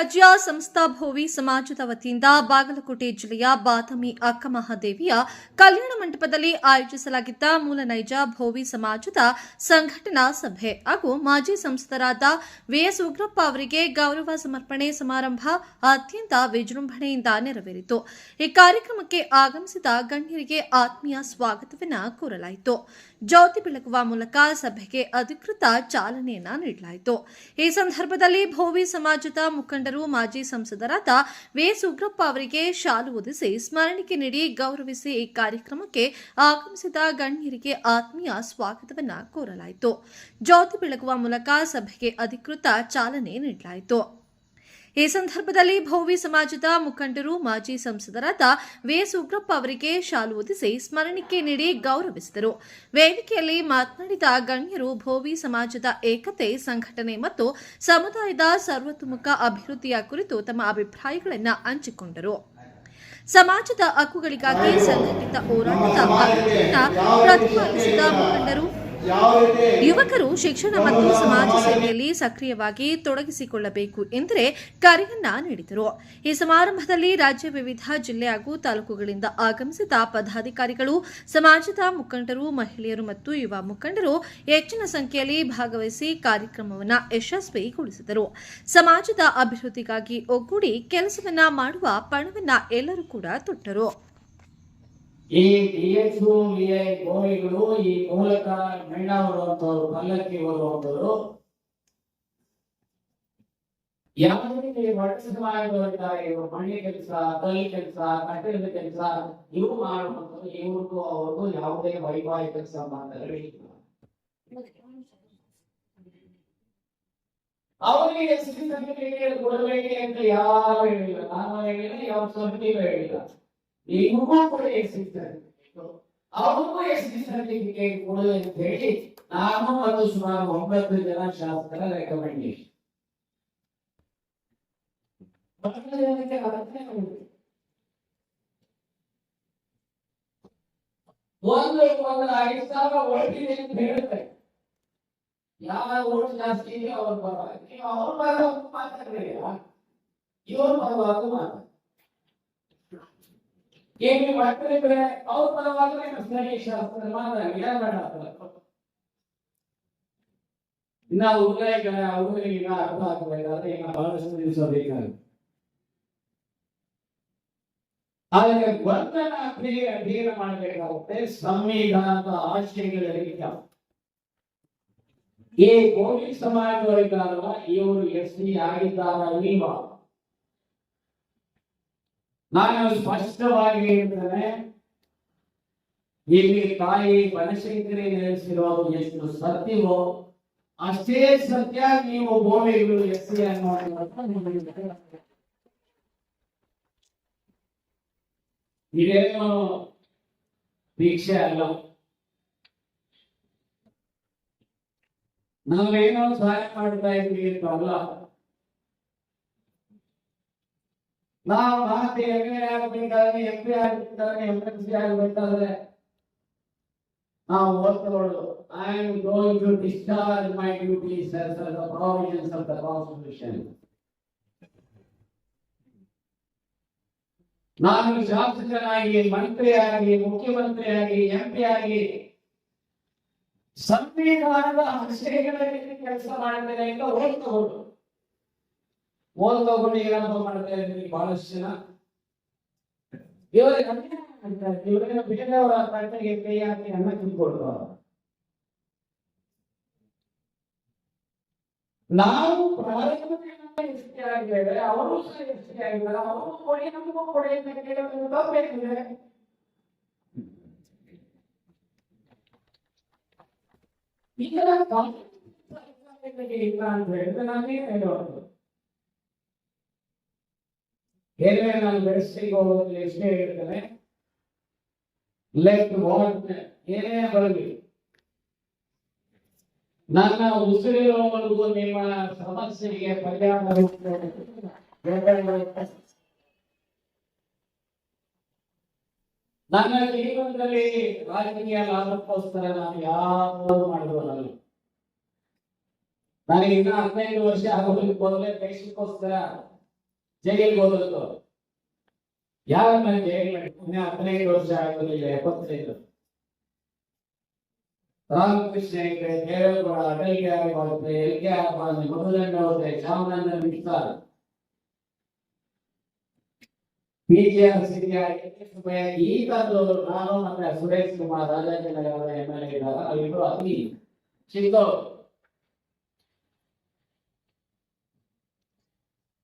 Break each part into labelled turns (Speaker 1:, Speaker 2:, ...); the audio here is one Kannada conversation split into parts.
Speaker 1: ರಾಜ್ಯ ಸಂಸ್ಥಾ ಭೋವಿ ಸಮಾಜದ ವತಿಯಿಂದ ಬಾಗಲಕೋಟೆ ಜಿಲ್ಲೆಯ ಬಾದಾಮಿ ಅಕ್ಕಮಹಾದೇವಿಯ ಕಲ್ಯಾಣ ಮಂಟಪದಲ್ಲಿ ಆಯೋಜಿಸಲಾಗಿದ್ದ ಮೂಲ ನೈಜ ಭೋವಿ ಸಮಾಜದ ಸಂಘಟನಾ ಸಭೆ ಹಾಗೂ ಮಾಜಿ ಸಂಸದರಾದ ವಿಎಸ್ ಉಗ್ರಪ್ಪ ಅವರಿಗೆ ಗೌರವ ಸಮರ್ಪಣೆ ಸಮಾರಂಭ ಅತ್ಯಂತ ವಿಜೃಂಭಣೆಯಿಂದ ನೆರವೇರಿತು. ಈ ಕಾರ್ಯಕ್ರಮಕ್ಕೆ ಆಗಮಿಸಿದ ಗಣ್ಯರಿಗೆ ಆತ್ಮೀಯ ಸ್ವಾಗತವನ್ನು ಕೋರಲಾಯಿತು. ಜ್ಯೋತಿ ಬೆಳಗುವ ಮೂಲಕ ಸಭೆಗೆ ಅಧಿಕೃತ ಚಾಲನೆಯನ್ನ ನೀಡಲಾಯಿತು. ಈ ಸಂದರ್ಭದಲ್ಲಿ ಭೋವಿ ಸಮಾಜದ ಮುಖಂಡರು ಮಾಜಿ ಸಂಸದರಾದ ವಿಎಸ್ ಉಗ್ರಪ್ಪ ಅವರಿಗೆ ಶಾಲು ಹೊದಿಸಿ ಸ್ಮರಣಿಕೆ ನೀಡಿ ಗೌರವಿಸಿ ಈ ಕಾರ್ಯಕ್ರಮಕ್ಕೆ ಆಗಮಿಸಿದ ಗಣ್ಯರಿಗೆ ಆತ್ಮೀಯ ಸ್ವಾಗತವನ್ನು ಕೋರಲಾಯಿತು. ಜ್ಯೋತಿ ಬೆಳಗುವ ಮೂಲಕ ಸಭೆಗೆ ಅಧಿಕೃತ ಚಾಲನೆ ನೀಡಲಾಯಿತು. ಈ ಸಂದರ್ಭದಲ್ಲಿ ಭೋವಿ ಸಮಾಜದ ಮುಖಂಡರು ಮಾಜಿ ಸಂಸದರಾದ ವಿಎಸ್ ಉಗ್ರಪ್ಪ ಅವರಿಗೆ ಶಾಲು ಹೊದಿಸಿ ಸ್ಮರಣಿಕೆ ನೀಡಿ ಗೌರವಿಸಿದರು. ವೇದಿಕೆಯಲ್ಲಿ ಮಾತನಾಡಿದ ಗಣ್ಯರು ಭೋವಿ ಸಮಾಜದ ಏಕತೆ, ಸಂಘಟನೆ ಮತ್ತು ಸಮುದಾಯದ ಸರ್ವತೋಮುಖ ಅಭಿವೃದ್ಧಿಯ ಕುರಿತು ತಮ್ಮ ಅಭಿಪ್ರಾಯಗಳನ್ನು ಹಂಚಿಕೊಂಡರು. ಸಮಾಜದ ಹಕ್ಕುಗಳಿಗಾಗಿ ಸಂಘಟಿತ ಹೋರಾಟದ ಅಗತ್ಯವನ್ನು ಪ್ರತಿಪಾದಿಸಿದ ಮುಖಂಡರು ಯುವಕರು ಶಿಕ್ಷಣ ಮತ್ತು ಸಮಾಜ ಸೇವೆಯಲ್ಲಿ ಸಕ್ರಿಯವಾಗಿ ತೊಡಗಿಸಿಕೊಳ್ಳಬೇಕು ಎಂದರೆ ಕರೆಯನ್ನ ನೀಡಿದರು. ಈ ಸಮಾರಂಭದಲ್ಲಿ ರಾಜ್ಯ ವಿವಿಧ ಜಿಲ್ಲೆ ಹಾಗೂ ತಾಲೂಕುಗಳಿಂದ ಆಗಮಿಸಿದ ಪದಾಧಿಕಾರಿಗಳು, ಸಮಾಜದ ಮುಖಂಡರು, ಮಹಿಳೆಯರು ಮತ್ತು ಯುವ ಮುಖಂಡರು ಹೆಚ್ಚಿನ ಸಂಖ್ಯೆಯಲ್ಲಿ ಭಾಗವಹಿಸಿ ಕಾರ್ಯಕ್ರಮವನ್ನು ಯಶಸ್ವಿಗೊಳಿಸಿದರು. ಸಮಾಜದ ಅಭಿವೃದ್ಧಿಗಾಗಿ ಒಗ್ಗೂಡಿ ಕೆಲಸವನ್ನ ಮಾಡುವ ಪಣವನ್ನ ಎಲ್ಲರೂ ಕೂಡ ತೊಟ್ಟರು.
Speaker 2: ಈ DSUVI ಗೋವಿಗಳು ಈ ಮೂಲಕ ಮೆಣ್ಣ ಬರುವಂತವ್ರು, ಪಲ್ಲಕ್ಕಿ ಬರುವಂತವ್ರು ಯಾವುದೇ ಒಟ್ಟು ಸಮಾಜದವರಿದ್ದಾರೆ. ಇವರು ಮಣ್ಣಿ ಕೆಲಸ, ಕೈ ಕೆಲಸ, ಕಟ್ಟಡದ ಕೆಲಸ ಇವು ಮಾಡುವಂಥದ್ದು. ಇವ್ರಿಗೂ ಅವ್ರಿಗೂ ಯಾವುದೇ ವೈವಾಹಿಕ ಸಂಬಂಧಗಳಿಲ್ಲ. ಅವರಿಗೆ ಸಿದ್ಧತೆ ಕೊಡಬೇಕು ಅಂತ ಯಾರು ಹೇಳಿಲ್ಲ. ನಾನು ಹೇಳಿಲ್ಲ, ಯಾವ ಸಮಿತಿಯೂ ಹೇಳಿಲ್ಲ. ಈಗೂ ಕೂಡ ಅವ್ರಿಗೂ ಸರ್ಟಿಫಿಕೇಟ್ ಕೊಡು ಅಂತ ಹೇಳಿ ನಾನು ಮತ್ತು ಸುಮಾರು 9 ಜನ ಶಾಸಕರ ರೆಕಮೆಂಡೇಶನ್. ಒಂದು 5,000 ಓಟಿದೆ ಅಂತ ಹೇಳ್ತಾರೆ. ಯಾವ ಓಟ್ ಜಾಸ್ತಿ ಇದೆಯೋ ಅವ್ರ ಪರವಾಗಿ, ಅವ್ರ ಪರವಾಗಿ ಮಾತಾಡಲಿಲ್ಲ, ಇವ್ರ ಪರವಾಗಿ ಮಾತಾಡ ಏನು ಮಾಡ್ತಾರೆ. ಅವ್ರ ಪರವಾಗಿ ಶಾಸ್ತ್ರ ಇನ್ನ ಹುಡುಗ ಅವ್ರಿಗೆ ಅರ್ಥ ಆಗಬೇಕಾದ್ರೆ ಈಗ ಬಹಳಷ್ಟು ದಿವಸ ಬೇಕಾಗುತ್ತೆ. ಆದರೆ ವರ್ಧನ ಅಧ್ಯಯನ ಮಾಡಬೇಕಾಗುತ್ತೆ. ಸಂವಿಧಾನದ ಆಶಯಗಳಿಗೆ ಈ ಪೊಲೀಸ್ ಸಮಾಜದವರಿಗಾರಲ್ಲ, ಇವರು SC ಆಗಿದ್ದಾರ ಇಲ್ವಾ? ನಾನು ಸ್ಪಷ್ಟವಾಗಿ ಹೇಳ್ತೇನೆ, ಇಲ್ಲಿ ತಾಯಿ ಬನಶಂಕರಿ ನೆಲೆಸಿರೋದು ಎಷ್ಟು ಸತ್ಯವೋ ಅಷ್ಟೇ ಸತ್ಯ. ನೀವು ಬೋಳಿಗಳು SC ಇದೇನು ದೀಕ್ಷೆ ಅಲ್ಲ. ನಾವೇನೋ ಸಹಾಯ ಮಾಡ್ತಾ ಇದ್ವಿ ಅಂತ ಅಲ್ಲ. ನಾವು ಭಾರತೀಯ MA ಆಗಬೇಕಾದ್ರೆ, MP ಆಗಬೇಕಾದ್ರೆ, MLC ಆಗಬೇಕಾದ್ರೆ ನಾವು ಓದ್ಕೊಳ್ಳೋದು I am going to discharge my duties as per the provisions of the Constitution. ನಾನು ಶಾಸಕನಾಗಿ, ಮಂತ್ರಿಯಾಗಿ, ಮುಖ್ಯಮಂತ್ರಿಯಾಗಿ, MP ಆಗಿ ಸಂವಿಧಾನದ ಆಶಯಗಳಲ್ಲಿ ಕೆಲಸ ಮಾಡ್ತೇನೆ ಅಂತ ಓದ್ಕೊಂಡು ಏನಪ್ಪ ಮಾಡ್ತಾ ಇದ್ದೀನಿ. ಬಹಳಷ್ಟು ಜನ ಇವರಿಗೆ ಬೇರೆಯವರ ಕಟ್ಟಿಗೆ ಕೈ ಹಾಕಿ ಅನ್ನ ತಿನ್ಕೊಡ್ತಾರ. ನಾವು SC ಆಗಿದ್ದೇವೆ, ಅವರು SC ಆಗಿದ್ದಾರೆ. ಅವರು ಕೊಡಿ, ನಮಗೂ ಕೊಡಿ ಅಂತ ಕೇಳೋದು ತಪ್ಪೇನಿದೆ? ಈಗ ಇಲ್ಲ ಅಂತ ಹೇಳಿದ್ರೆ ನಾನೇ ಹೇಳೋದು. ಏನೇ ನಾನು ಬೆಳೆಸಿಗೆ ಹೋಗೋದು ಎಷ್ಟೇ ಹೇಳ್ತೇನೆ, ಲೆಫ್ಟ್ ವಾಟ್ ಏನೇ ಬರಲಿ, ನನ್ನ ಉಸಿರಿರೋವರೆಗೂ ನಿಮ್ಮ ಸಮಸ್ಯೆಗೆ ಪರಿಹಾರ. ನನ್ನ ಜೀವನದಲ್ಲಿ ರಾಜಕೀಯ ಲಾಭಕ್ಕೋಸ್ಕರ ನಾನು ಯಾವುದು ಮಾಡಿದವನಲ್ಲ. ನನಗೆ ಇನ್ನ 15 ವರ್ಷ ಆಗೋದಕ್ಕೆ ಮೊದಲೇ ದೇಶಕ್ಕೋಸ್ಕರ ಜೈಲಿಗೆ ಹೋದದ್ದು ಯಾರ ಮೇಲೆ ಜೈಲಿಗೆ 15 ವರ್ಷ ಆಗೋದಿಲ್ಲ 75 ರಾಮಕೃಷ್ಣ ಹೆಗಡೆ, ದೇವೇಗೌಡ, ಅಟಲ್ ಬಿಹಾರಿ ವಾಜಪೇಯಿ, ಎಲ್ ಕೆ ಆಡ್ವಾಣಿ, ಮಧುಸೂದನ್ ಅವರೇ, ಶ್ಯಾಮನಂದ ಮಿಶ್ರಾ, PGR ಸಿರಿಯ ಈ ತರದವರು ನಾನು ಮತ್ತೆ ಸುರೇಶ್ ಕುಮಾರ್ ರಾಜಾಜಿನಗರದ MLA ಇದ್ದಾರೆ. ಅವರಿಗೂ ಅತಿ ಚಿಕ್ಕವರು.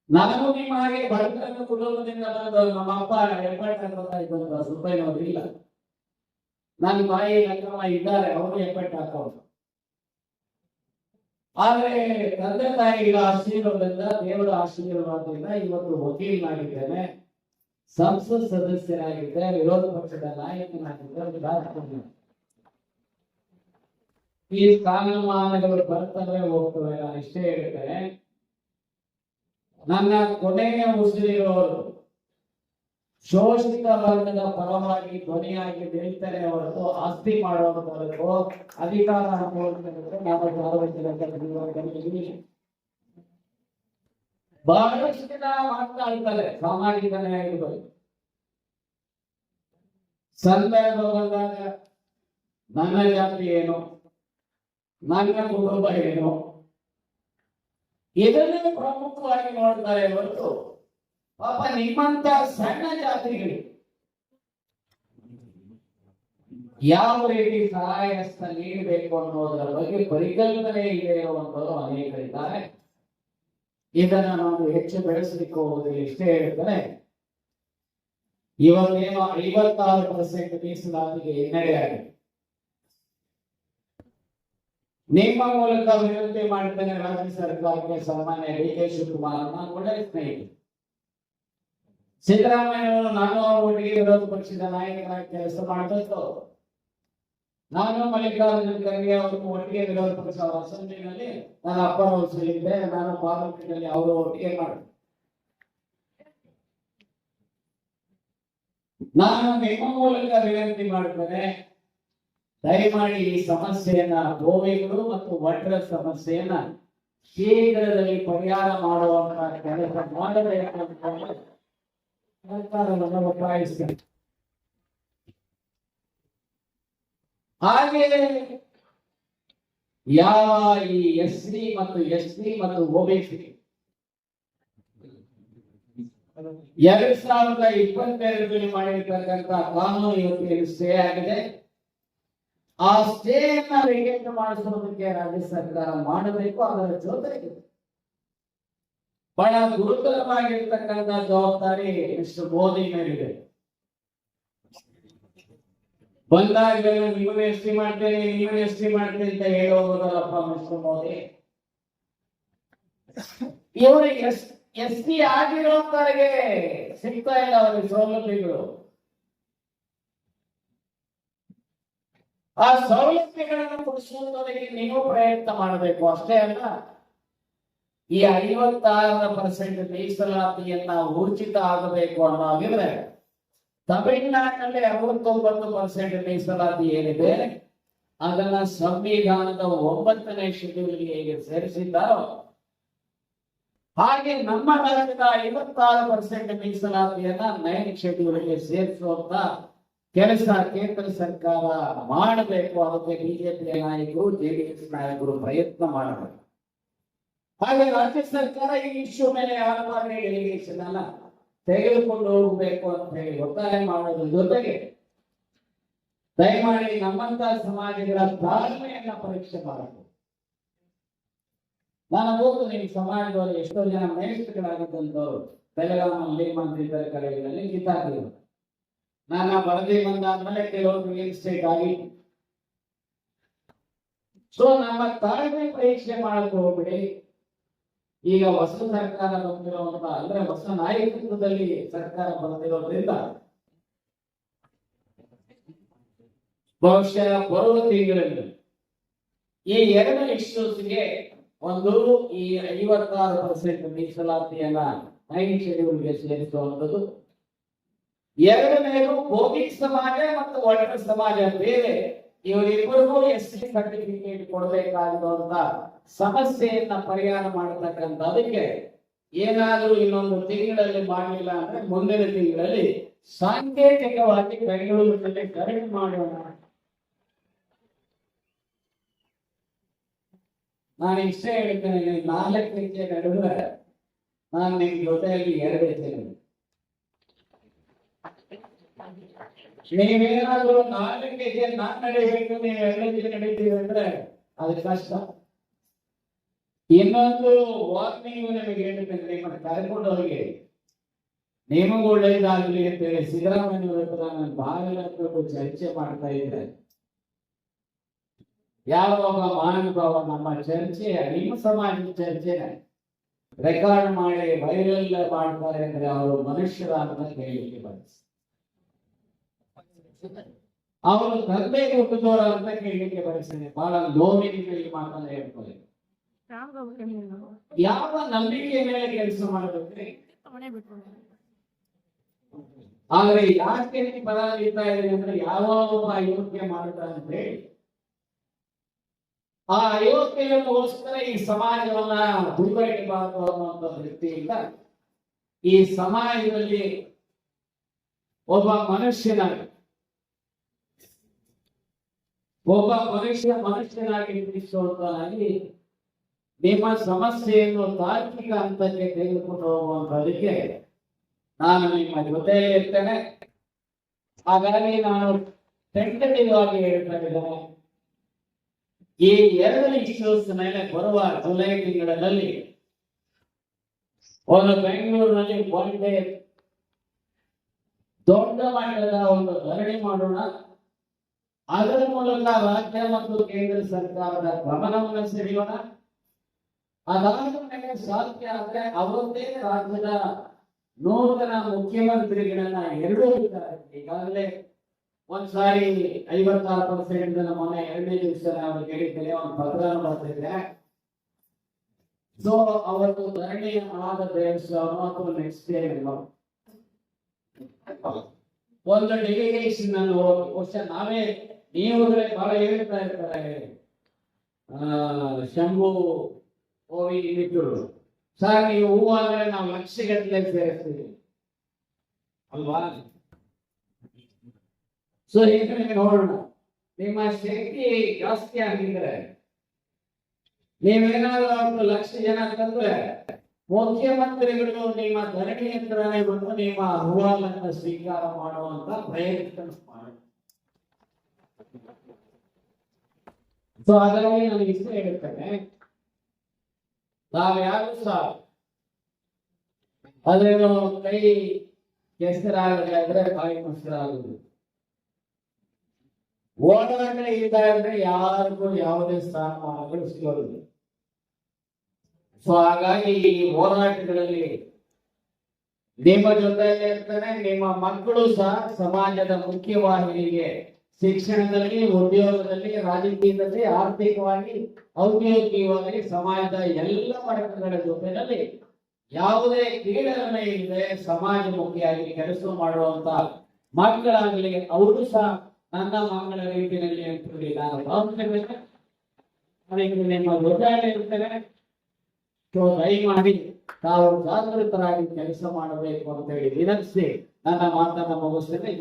Speaker 2: ನಾನು ನಿಮ್ಮ ಹಾಗೆ ಬಡತನ ಕುಟುಂಬದಿಂದ ಬಂದವರು. ನಮ್ಮ ಅಪ್ಪ ಎಪ್ಪತ್ತು ರೂಪಾಯಿನವರು ಇಲ್ಲ. ನನ್ನ ತಾಯಿ ಲಕ್ಕಮ್ಮ ಇದ್ದಾರೆ, ಅವರು 70 ಹಾಕೋರು. ಆದ್ರೆ ತಂದೆ ತಾಯಿಗಳ ಆಶೀರ್ವಾದದಿಂದ, ದೇವರ ಆಶೀರ್ವಾದದಿಂದ ಇವತ್ತು ವಕೀಲನಾಗಿದ್ದೇನೆ, ಸಂಸತ್ ಸದಸ್ಯರಾಗಿದ್ದೆ, ವಿರೋಧ ಪಕ್ಷದ ನಾಯಕನಾಗಿದ್ದೆ. ಈ ಸ್ಥಾನಮಾನಗಳು ಬರ್ತವೆ ಹೋಗ್ತವೆ. ನಾನು ಇಷ್ಟೇ ಹೇಳ್ತೇನೆ, ನನ್ನ ಕೊನೆಯ ಉಸಿರಿರೋರು ಶೋಷಿತ ವರ್ಗದ ಪರವಾಗಿ ಧ್ವನಿಯಾಗಿ ನಿಲ್ತಾರೆ ಹೊರತು ಆಸ್ತಿ ಮಾಡೋದು ಹೊರತು ಅಧಿಕಾರ ಬಹಳಷ್ಟು ಜನ ಮಾತನಾಡ್ತಾರೆ ಸಾಮಾಜಿಕ ನ್ಯಾಯಗಳು. ಸಂದರ್ಭ ಬಂದಾಗ ನನ್ನ ಜಾತಿ ಏನು, ನನ್ನ ಕುಟುಂಬ ಏನು, ಇದನ್ನೇ ಪ್ರಮುಖವಾಗಿ ನೋಡ್ತಾರೆ ಹೊರತು ಪಾಪ ನಿಮ್ಮಂತ ಸಣ್ಣ ಜಾತಿಗಳಿಗೆ ಯಾವ ರೀತಿ ಸಹಾಯ ಹಸ್ತ ನೀಡಬೇಕು ಅನ್ನೋದರ ಬಗ್ಗೆ ಪರಿಕಲ್ಪನೆ ಇದೆ ಇರುವಂತವರು ಅನೇಕರಿದ್ದಾರೆ. ಇದನ್ನ ನಾವು ಹೆಚ್ಚು ಬೆಳೆಸಲಿಕ್ಕೆ ಹೋಗುವುದಿಲ್ಲ. ಇಷ್ಟೇ ಹೇಳ್ತಾರೆ, ಇವತ್ತೇನೋ 56% ಮೀಸಲಾತಿಗೆ ಹಿನ್ನಡೆಯಾಗಿದೆ. ನಿಮ್ಮ ಮೂಲಕ ವಿನಂತಿ ಮಾಡ್ತೇನೆ ರಾಜ್ಯ ಸರ್ಕಾರಕ್ಕೆ, ಸನ್ಮಾನ್ಯ DK ಶಿವಕುಮಾರ್ ನಾನು ಒಳ್ಳೆಯ ಸ್ನೇಹಿತರು. ಸಿದ್ದರಾಮಯ್ಯವರು ನಾನು ಅವರ ಒಟ್ಟಿಗೆ ವಿರೋಧ ಪಕ್ಷದ ನಾಯಕರಾಗಿ ಕೆಲಸ ಮಾಡಿದ್ದು. ನಾನು ಮಲ್ಲಿಕಾರ್ಜುನ ಖರ್ಗೆ ಅವರು ಒಟ್ಟಿಗೆ ವಿರೋಧ ಪಕ್ಷ ಅಸೆಂಬ್ಲಿನಲ್ಲಿ ನನ್ನ ಅಪ್ಪರ ವಹಿಸಲಿದ್ದೆ. ನಾನು ಪಾರ್ಲಿಮೆಂಟ್ ಅಲ್ಲಿ ಅವರು ಒಟ್ಟಿಗೆ ಮಾಡಿದೆ. ನಾನು ನಿಮ್ಮ ಮೂಲಕ ವಿನಂತಿ ಮಾಡ್ತೇನೆ, ದಯಮಾಡಿ ಈ ಸಮಸ್ಯೆಯನ್ನ, ಗೋವಿಗಳು ಮತ್ತು ವಡ್ರ ಸಮಸ್ಯೆಯನ್ನ ಶೀಘ್ರದಲ್ಲಿ ಪರಿಹಾರ ಮಾಡುವಂತಹ ಕೆಲಸ ಮಾಡಬೇಕು ಅಂತ ಸರ್ಕಾರವನ್ನು ಒತ್ತಾಯಿಸ್ತೇನೆ. ಹಾಗೆ ಯಾವ ಈ SC ಮತ್ತು ST ಮತ್ತು OBC 2022 ಮಾಡಿರ್ತಕ್ಕಂಥ ಕಾನೂನು ಇವತ್ತಿಗೆ ಸ್ಟೇ ಆಗಿದೆ. ಆ ಸ್ಟೇಯನ್ನ ವೇಗೇಟ್ ಮಾಡಿಸೋದಕ್ಕೆ ರಾಜ್ಯ ಸರ್ಕಾರ ಮಾಡಬೇಕು. ಅದರ ಜೊತೆಗೆ ಬಹಳ ಗುರುತರವಾಗಿರ್ತಕ್ಕಂಥ ಜವಾಬ್ದಾರಿ ಮಿಸ್ಟರ್ ಮೋದಿ ಮೇಲಿದೆ. ಬಂದಾಗ ನಿಮ್ಮನ್ನು ಎಸ್ಟಿ ಮಾಡ್ತೇನೆ ಅಂತ ಹೇಳೋದಲ್ಲಪ್ಪ ಮಿಸ್ಟರ್ ಮೋದಿ. ಇವರಿಗೆ ST ಆಗಿರೋರಿಗೆ ಸಿಗ್ತಾ ಇಲ್ಲ ಅವರಿಗೆ ಸೌಲಭ್ಯಗಳು. ಆ ಸೌಲಭ್ಯಗಳನ್ನು ಕೊಡಿಸುವುದಕ್ಕೆ ನೀವು ಪ್ರಯತ್ನ ಮಾಡಬೇಕು. ಅಷ್ಟೇ ಅಲ್ಲ, ಈ 56% ಮೀಸಲಾತಿಯನ್ನ ಊರ್ಜಿತ ಆಗಬೇಕು ಅನ್ನೋದಿದ್ರೆ ತಮಿಳುನಾಡಿನಲ್ಲಿ 69% ಮೀಸಲಾತಿ ಏನಿದೆ ಅದನ್ನ ಸಂವಿಧಾನದ 9ನೇ ಶೆಡ್ಯೂಲ್ಗೆ ಹೇಗೆ ಸೇರಿಸಿದ್ದಾರೋ ಹಾಗೆ ನಮ್ಮ ರಾಜ್ಯದ 56% ಮೀಸಲಾತಿಯನ್ನ 9ನೇ ಶೆಡ್ಯೂಲ್ಗೆ ಸೇರಿಸುವಂತ ಕೆಲಸ ಕೇಂದ್ರ ಸರ್ಕಾರ ಮಾಡಬೇಕು. ಅದಕ್ಕೆ ಬಿಜೆಪಿ ನಾಯಕರು, JDS ನಾಯಕರು ಪ್ರಯತ್ನ ಮಾಡಬೇಕು. ಹಾಗೆ ರಾಜ್ಯ ಸರ್ಕಾರ ಈ ಇಶ್ಯೂ ಮೇಲೆ ಹಲವಾರು ಡೆಲಿಗೇಷನ್ ಅನ್ನ ತೆಗೆದುಕೊಂಡು ಹೋಗಬೇಕು ಅಂತ ಹೇಳಿ ಒತ್ತಾಯ ಮಾಡೋದ್ರ ಜೊತೆಗೆ ದಯಮಾಡಿ ನಮ್ಮಂತ ಸಮಾಜಗಳ ತಾಳ್ಮೆಯನ್ನ ಪರೀಕ್ಷೆ ಮಾಡಬೇಕು. ನಾನು ಹೋಗುದು ನಿಮ್ಮ ಸಮಾಜದಲ್ಲಿ ಎಷ್ಟೋ ಜನ ಮೇಷ್ಟ್ರುಗಳಾಗಿದ್ದಂಥವ್ರು ಬೆಳಗಾವಿಯಲ್ಲಿ ಮಂತ್ರಿತರ ಕಡೆಗಳಲ್ಲಿ ಕಿತ್ತಾಕಿದ್ರು. ನಾನು ವರದಿ ಬಂದಾದ್ಮೇಲೆ ಕೆಲವರು ರಿಯಲ್ ಎಸ್ಟೇಟ್ ಆಗಿ. ಸೊ ನಮ್ಮ ತಾಳ್ಮೆ ಪರೀಕ್ಷೆ ಮಾಡಕ್ಕೆ ಹೋಗ್ಬಿಡಿ. ಈಗ ಹೊಸ ಸರ್ಕಾರ ಬಂದಿರುವಂತ, ಅಂದ್ರೆ ಹೊಸ ನಾಯಕತ್ವದಲ್ಲಿ ಸರ್ಕಾರ ಬಂದಿರೋದ್ರಿಂದ ಬಹುಶಃ ಬರುವ ತಿಂಗಳಲ್ಲಿ ಈ 2 ಇಶ್ಯೂಸ್ಗೆ, ಒಂದು ಈ 56% ಮೀಸಲಾತಿಯನ್ನ 9ನೇ ಶೆಡ್ಯೂಲ್ಗೆ ಸೇರಿಸುವಂಥದ್ದು, ಎರಡನೇದು ಭೋಗಿ ಸಮಾಜ ಮತ್ತು ವಡ್ರ ಸಮಾಜ ಬೇರೆ, ಇವರಿಬ್ಬರಿಗೂ SC ಸರ್ಟಿಫಿಕೇಟ್ ಕೊಡಬೇಕಾಗಿರುವಂತ ಸಮಸ್ಯೆಯನ್ನ ಪರಿಹಾರ ಮಾಡತಕ್ಕಂಥ ಅದಕ್ಕೆ ಏನಾದರೂ ಇನ್ನೊಂದು ತಿಂಗಳಲ್ಲಿ ಮಾಡಲಿಲ್ಲ ಅಂದ್ರೆ ಮುಂದಿನ ತಿಂಗಳಲ್ಲಿ ಸಾಂಕೇತಿಕವಾಗಿ ಬೆಂಗಳೂರಿನಲ್ಲಿ ಕರೆಕ್ಟ್ ಮಾಡೋಣ. ನಾನು ಇಷ್ಟೇ ಹೇಳ್ತೇನೆ, 4 ಹೆಜ್ಜೆ ನಡುವೆ ನಾನು ನಿಮ್ ಜೊತೆಯಲ್ಲಿ 2 ಹೆಜ್ಜೆ. ನೀವೇನಾದ್ರೂ 4 ಹೆಜ್ಜೆ ನಾನು ನಡೀಬೇಕು, ನೀವು 2 ಹೆಜ್ಜೆ ನಡೀತೀವಿ ಅಂದ್ರೆ ಅದು ಕಷ್ಟ. ಇನ್ನೊಂದು ವಾರ್ನಿಂಗ್ ನಿಮಗೆ ಹೇಳ್ತೇನೆ, ನಿಮ್ಮನ್ನು ಕರ್ಕೊಂಡವರಿಗೆ ನಿಮಗೂ ಒಳ್ಳೇದಾಗಲಿ ಅಂತೇಳಿ ಸಿದ್ದರಾಮಯ್ಯ ಹತ್ರ ನಾನು ಬಾಗಿಲಟ್ಟು ಚರ್ಚೆ ಮಾಡ್ತಾ ಇದ್ದೆ. ಯಾವ ಮಹಾನುಭಾವ ನಮ್ಮ ಚರ್ಚೆ, ನಿಮ್ಮ ಸಮಾಜದ ಚರ್ಚೆನ ರೆಕಾರ್ಡ್ ಮಾಡಿ ವೈರಲ್ ಮಾಡ್ತಾರೆ ಅಂದ್ರೆ ಅವರು ಮನುಷ್ಯರ ಅಂತ ಕೇಳಲಿಕ್ಕೆ ಬಯಸ್, ಅವರು ತಂದೆ ಹುಟ್ಟಿದವರ ಅಂತ ಕೇಳಲಿಕ್ಕೆ ಬಯಸ್ತೇನೆ. ಬಹಳ ನೋವಿನಲ್ಲಿ ಮಾತನ್ನ ಹೇಳ್ತಾರೆ. ಯಾವ ನಂಬಿಕೆ ಮೇಲೆ ಕೆಲಸ ಮಾಡಬೇಕು, ಆದ್ರೆ ಯಾಕೆ ಪದ ನೀಡ್ತಾ ಇದೆ ಅಂದ್ರೆ ಯಾವ ಒಬ್ಬ ಅಯೋಗ್ಯ ಮಾಡ್ತಾರೆ ಅಂತ ಹೇಳಿ ಆ ಅಯೋಗ್ಯಗೋಸ್ಕರ ಈ ಸಮಾಜವನ್ನ ದುರ್ಬಳಕೆಬಾರದು ಅನ್ನುವಂಥ ದೃಷ್ಟಿಯಿಂದ ಈ ಸಮಾಜದಲ್ಲಿ ಒಬ್ಬ ಮನುಷ್ಯನಾಗಿ ನಿಲ್ಲಿಸುವಂತಾಗಿ ನಿಮ್ಮ ಸಮಸ್ಯೆಯನ್ನು ತಾರ್ಕಿಕ ಹಂತಕ್ಕೆ ತೆಗೆದುಕೊಂಡು ಹೋಗುವಂತದಕ್ಕೆ ನಾನು ನಿಮ್ಮ ಜೊತೆಯಲ್ಲಿ ಇರ್ತೇನೆ. ಹಾಗಾಗಿ ನಾನು ಟೆಂಟೇಟಿವ್ ಆಗಿ ಹೇಳ್ತಾ ಇದ್ದೇನೆ, ಈ 2 ಇಶ್ಯೂಸ್ ಮೇಲೆ ಬರುವ ಜುಲೈ ತಿಂಗಳಲ್ಲಿ ಒಂದು ಬೆಂಗಳೂರಿನಲ್ಲಿ ಒಂದೇ ದೊಡ್ಡ ಮಟ್ಟದ ಒಂದು ಧರಣಿ ಮಾಡೋಣ. ಅದರ ಮೂಲಕ ರಾಜ್ಯ ಮತ್ತು ಕೇಂದ್ರ ಸರ್ಕಾರದ ಗಮನವನ್ನು ಸೆಳೆಯೋಣ. ಅದಾದ ಮೇಲೆ ಸಾಧ್ಯ ಆದ್ರೆ ಅವರದ್ದೇ ರಾಜ್ಯದ ನೂತನ ಮುಖ್ಯಮಂತ್ರಿಗಳನ್ನ 2 ಇದ್ದಾರೆ. ಈಗಾಗಲೇ ಒಂದ್ಸಾರಿ 56% ಮೊನ್ನೆ 2ನೇ ದಿವಸ ನಾವು ಹೇಳಿದ್ದೇನೆ, ಒಂದು ಪತ್ರ ಬರ್ತಿದ್ದೆ. ಸೊ ಅವತ್ತು ಧರಣಿ ಆದ ಅಥವಾ ನೆಕ್ಸ್ಟ್ ಡೇ ಒಂದು ಡೆಲಿಗೇಷನ್ ಅನ್ನು ಬಹುಶಃ ನಾವೇ ನೀವು ಬಹಳ ಹೇಳ್ತಾ ಇರ್ತಾರೆ, ಶಂಭು ಓವಿ ನಿಟ್ಟೂರು ಸರ್, ನೀವು ಹೂವು ಅಂದ್ರೆ ನಾವು ಲಕ್ಷಗಟ್ಟಲೆ ಸೇರಿಸ್ತೀವಿ ಅಲ್ವಾ? ಸೊ ಈಗ ನೋಡೋಣ, ನಿಮ್ಮ ಶಕ್ತಿ ಜಾಸ್ತಿ ಆಗಿದ್ರೆ ನೀವೇನಾದ್ರೂ 1 ಲಕ್ಷ ಜನ ತಂದ್ರೆ ಮುಖ್ಯಮಂತ್ರಿಗಳು ನಿಮ್ಮ ಧರಣಿ ಯಂತ್ರನೇ ಬಂದು ನಿಮ್ಮ ಅಹವಾಲನ್ನು ಸ್ವೀಕಾರ ಮಾಡುವಂತ ಪ್ರಯತ್ನ ಮಾಡಿ. ಸೊ ಹಾಗಾಗಿ ನನಗೆ ಇಷ್ಟ ಹೇಳ್ತೇನೆ, ನಾವ್ಯಾರು ಸಹ ಅದೇನು ಕೈ ಕೆಸರಾಗದೆ ಆದ್ರೆ ಬಾಯಿ ಮೊಸರಾಗುದು. ಹೋರಾಟ ಇದ್ದಾದ್ರೆ ಯಾರಿಗೂ ಯಾವುದೇ ಸ್ಥಾನಮಾನಗಳು ಸಿಗೋದಿಲ್ಲ. ಸೊ ಹಾಗಾಗಿ ಈ ಹೋರಾಟಗಳಲ್ಲಿ ನಿಮ್ಮ ಜೊತೆಯಲ್ಲಿ ಇರ್ತಾನೆ, ನಿಮ್ಮ ಮಕ್ಕಳು ಸಹ ಸಮಾಜದ ಮುಖ್ಯವಾಹಿನಿಗೆ ಶಿಕ್ಷಣದಲ್ಲಿ, ಉದ್ಯೋಗದಲ್ಲಿ, ರಾಜಕೀಯದಲ್ಲಿ, ಆರ್ಥಿಕವಾಗಿ, ಔದ್ಯೋಗಿಕವಾಗಿ ಸಮಾಜದ ಎಲ್ಲ ವರ್ಗಗಳ ಜೊತೆಯಲ್ಲಿ ಯಾವುದೇ ಕೀಳರಿಮೆ ಇಲ್ಲದೆ ಸಮಾಜಮುಖಿಯಾಗಿ ಕೆಲಸ ಮಾಡುವಂತ ಮಕ್ಕಳಾಗಲಿ ಅವರು ಸಹ ನನ್ನ ಮಕ್ಕಳ ರೀತಿಯಲ್ಲಿ ಅಂತೇಳಿ ನಾನು ಭಾವಿಸ್ತೇನೆ. ನಿಮ್ಮ ದೊಡ್ಡ ಇರ್ತೇನೆ. ಸೊ ದಯಮಾಡಿ ತಾವು ಜಾಗೃತರಾಗಿ ಕೆಲಸ ಮಾಡಬೇಕು ಅಂತ ಹೇಳಿ ವಿನಂತಿಸಿ ನನ್ನ ಮಾತನ್ನು ಮುಗಿಸ್ತೇನೆ.